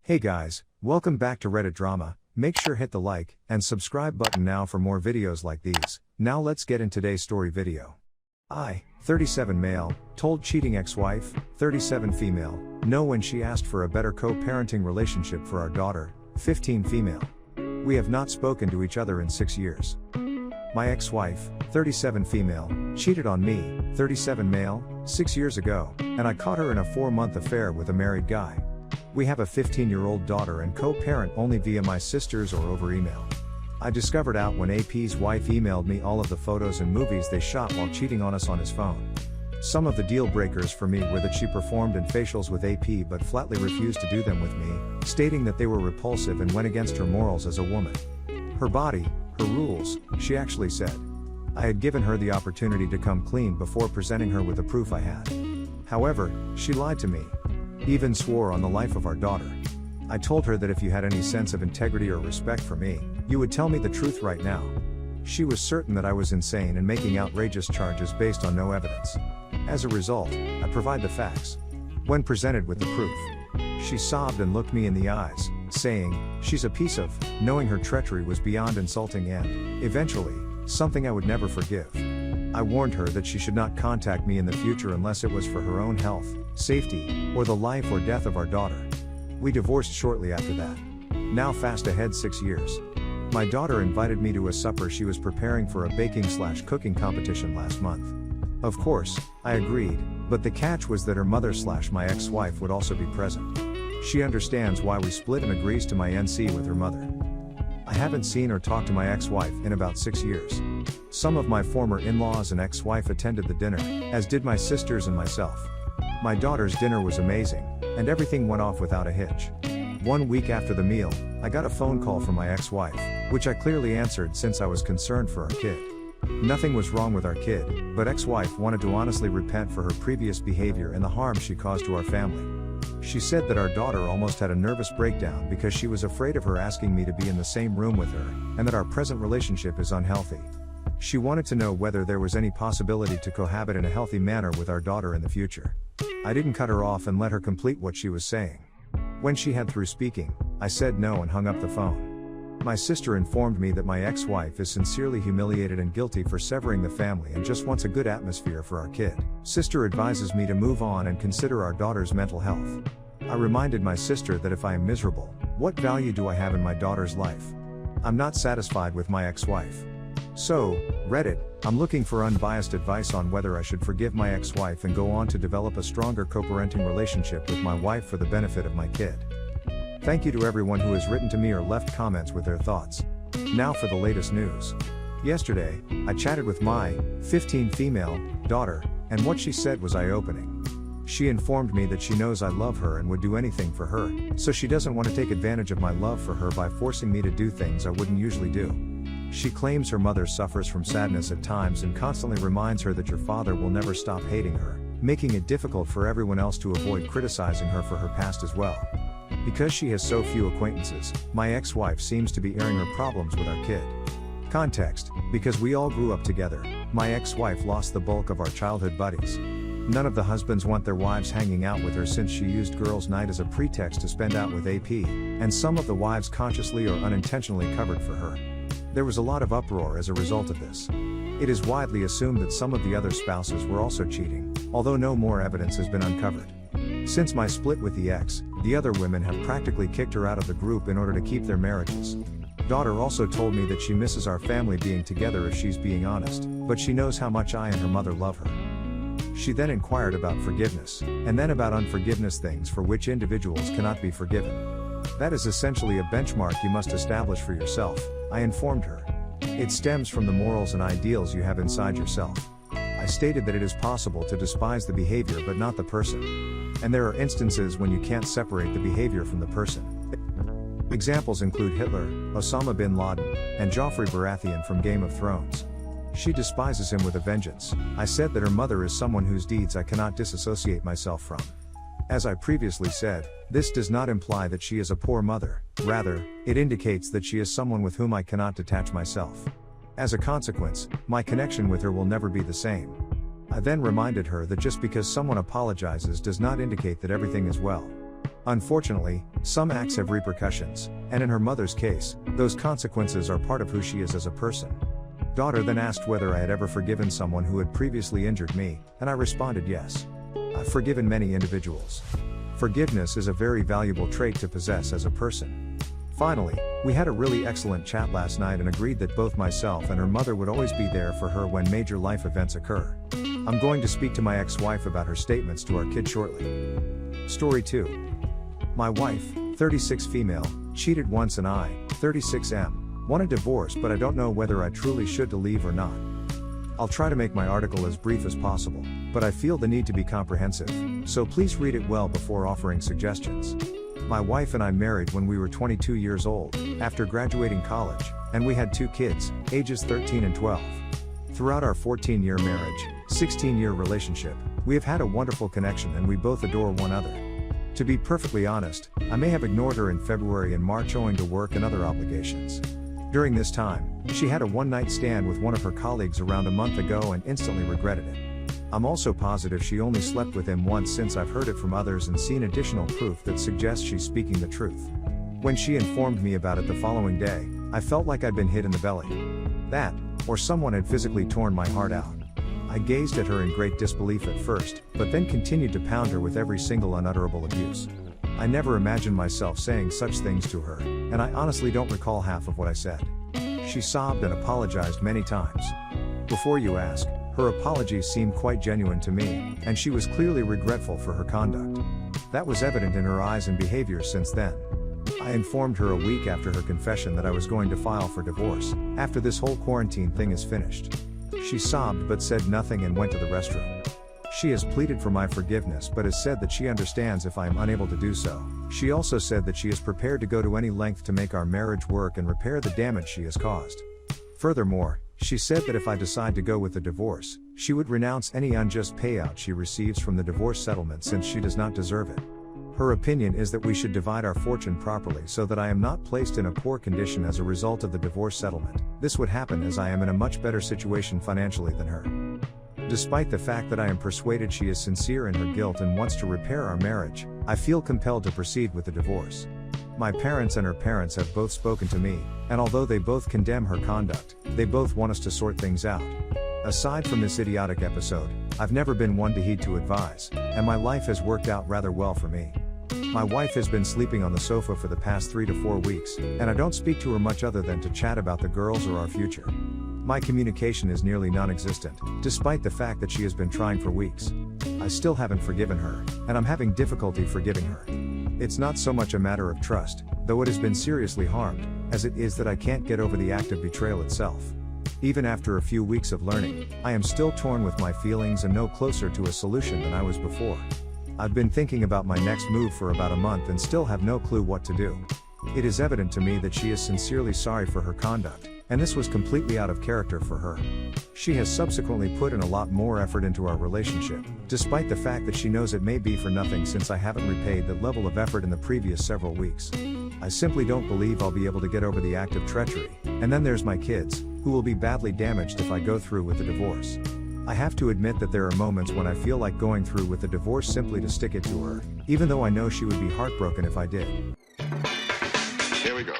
Hey guys, welcome back to Reddit Drama. Make sure hit the like and subscribe button now for more videos like these. Now let's get in today's story video. I, 37 male, told cheating ex-wife, 37 female, no when she asked for a better co-parenting relationship for our daughter, 15 female. We have not spoken to each other in 6 years. My ex-wife, 37 female, cheated on me, 37 male, 6 years ago, and I caught her in a 4-month affair with a married guy. We have a 15-year-old daughter and co-parent only via my sisters or over email. I discovered out when AP's wife emailed me all of the photos and movies they shot while cheating on us on his phone. Some of the deal breakers for me were that she performed in facials with AP but flatly refused to do them with me, stating that they were repulsive and went against her morals as a woman. Her body, her rules, she actually said. I had given her the opportunity to come clean before presenting her with the proof I had. However, she lied to me. Even swore on the life of our daughter. I told her that if you had any sense of integrity or respect for me, you would tell me the truth right now. She was certain that I was insane and making outrageous charges based on no evidence. As a result, I provide the facts. When presented with the proof, she sobbed and looked me in the eyes, saying, she's a piece of, knowing her treachery was beyond insulting and, eventually, something I would never forgive. I warned her that she should not contact me in the future unless it was for her own health, safety, or the life or death of our daughter. We divorced shortly after that. Now fast ahead 6 years. My daughter invited me to a supper she was preparing for a baking/cooking competition last month. Of course, I agreed, but the catch was that her mother/my ex-wife would also be present. She understands why we split and agrees to my NC with her mother. I haven't seen or talked to my ex-wife in about 6 years. Some of my former in-laws and ex-wife attended the dinner, as did my sisters and myself. My daughter's dinner was amazing, and everything went off without a hitch. 1 week after the meal, I got a phone call from my ex-wife, which I clearly answered since I was concerned for our kid. Nothing was wrong with our kid, but ex-wife wanted to honestly repent for her previous behavior and the harm she caused to our family. She said that our daughter almost had a nervous breakdown because she was afraid of her asking me to be in the same room with her, and that our present relationship is unhealthy. She wanted to know whether there was any possibility to cohabit in a healthy manner with our daughter in the future. I didn't cut her off and let her complete what she was saying. When she had through speaking, I said no and hung up the phone. My sister informed me that my ex-wife is sincerely humiliated and guilty for severing the family and just wants a good atmosphere for our kid. Sister advises me to move on and consider our daughter's mental health. I reminded my sister that if I am miserable, what value do I have in my daughter's life? I'm not satisfied with my ex-wife. So, Reddit, I'm looking for unbiased advice on whether I should forgive my ex-wife and go on to develop a stronger co-parenting relationship with my wife for the benefit of my kid. Thank you to everyone who has written to me or left comments with their thoughts. Now for the latest news. Yesterday, I chatted with my 15 female daughter, and what she said was eye-opening. She informed me that she knows I love her and would do anything for her, so she doesn't want to take advantage of my love for her by forcing me to do things I wouldn't usually do. She claims her mother suffers from sadness at times and constantly reminds her that your father will never stop hating her, making it difficult for everyone else to avoid criticizing her for her past as well. Because she has so few acquaintances, my ex-wife seems to be airing her problems with our kid. Context: because we all grew up together, my ex-wife lost the bulk of our childhood buddies. None of the husbands want their wives hanging out with her since she used girls' night as a pretext to spend out with AP, and some of the wives consciously or unintentionally covered for her. There was a lot of uproar as a result of this. It is widely assumed that some of the other spouses were also cheating, although no more evidence has been uncovered. Since my split with the ex, the other women have practically kicked her out of the group in order to keep their marriages. Daughter also told me that she misses our family being together if she's being honest, but she knows how much I and her mother love her. She then inquired about forgiveness, and then about unforgiveness, things for which individuals cannot be forgiven. That is essentially a benchmark you must establish for yourself, I informed her. It stems from the morals and ideals you have inside yourself. I stated that it is possible to despise the behavior but not the person. And there are instances when you can't separate the behavior from the person. Examples include Hitler, Osama bin Laden, and Joffrey Baratheon from Game of Thrones. She despises him with a vengeance. I said that her mother is someone whose deeds I cannot disassociate myself from. As I previously said, this does not imply that she is a poor mother, rather, it indicates that she is someone with whom I cannot detach myself. As a consequence, my connection with her will never be the same. I then reminded her that just because someone apologizes does not indicate that everything is well. Unfortunately, some acts have repercussions, and in her mother's case, those consequences are part of who she is as a person. Daughter then asked whether I had ever forgiven someone who had previously injured me, and I responded yes. I've forgiven many individuals. Forgiveness is a very valuable trait to possess as a person. Finally, we had a really excellent chat last night and agreed that both myself and her mother would always be there for her when major life events occur. I'm going to speak to my ex-wife about her statements to our kid shortly. Story 2. My wife, 36 female, cheated once and I, 36M, want a divorce, but I don't know whether I truly should leave or not. I'll try to make my article as brief as possible, but I feel the need to be comprehensive, so please read it well before offering suggestions. My wife and I married when we were 22 years old, after graduating college, and we had 2 kids, ages 13 and 12. Throughout our 14-year marriage, 16-year relationship, we have had a wonderful connection and we both adore one another. To be perfectly honest, I may have ignored her in February and March owing to work and other obligations. During this time, she had a one-night stand with one of her colleagues around a month ago and instantly regretted it. I'm also positive she only slept with him once, since I've heard it from others and seen additional proof that suggests she's speaking the truth. When she informed me about it the following day, I felt like I'd been hit in the belly. That, or someone had physically torn my heart out. I gazed at her in great disbelief at first, but then continued to pound her with every single unutterable abuse. I never imagined myself saying such things to her, and I honestly don't recall half of what I said. She sobbed and apologized many times. Before you ask, her apologies seemed quite genuine to me, and she was clearly regretful for her conduct. That was evident in her eyes and behavior since then. I informed her a week after her confession that I was going to file for divorce, after this whole quarantine thing is finished. She sobbed but said nothing and went to the restroom. She has pleaded for my forgiveness but has said that she understands if I am unable to do so. She also said that she is prepared to go to any length to make our marriage work and repair the damage she has caused. Furthermore, she said that if I decide to go with the divorce, she would renounce any unjust payout she receives from the divorce settlement since she does not deserve it. Her opinion is that we should divide our fortune properly so that I am not placed in a poor condition as a result of the divorce settlement. This would happen as I am in a much better situation financially than her. Despite the fact that I am persuaded she is sincere in her guilt and wants to repair our marriage, I feel compelled to proceed with the divorce. My parents and her parents have both spoken to me, and although they both condemn her conduct, they both want us to sort things out. Aside from this idiotic episode, I've never been one to heed to advise, and my life has worked out rather well for me. My wife has been sleeping on the sofa for the past 3 to 4 weeks, and I don't speak to her much other than to chat about the girls or our future. My communication is nearly non-existent, despite the fact that she has been trying for weeks. I still haven't forgiven her, and I'm having difficulty forgiving her. It's not so much a matter of trust, though it has been seriously harmed, as it is that I can't get over the act of betrayal itself. Even after a few weeks of learning, I am still torn with my feelings and no closer to a solution than I was before. I've been thinking about my next move for about a month and still have no clue what to do. It is evident to me that she is sincerely sorry for her conduct, and this was completely out of character for her. She has subsequently put in a lot more effort into our relationship, despite the fact that she knows it may be for nothing since I haven't repaid that level of effort in the previous several weeks. I simply don't believe I'll be able to get over the act of treachery, and then there's my kids, who will be badly damaged if I go through with the divorce. I have to admit that there are moments when I feel like going through with the divorce simply to stick it to her, even though I know she would be heartbroken if I did. Here we go.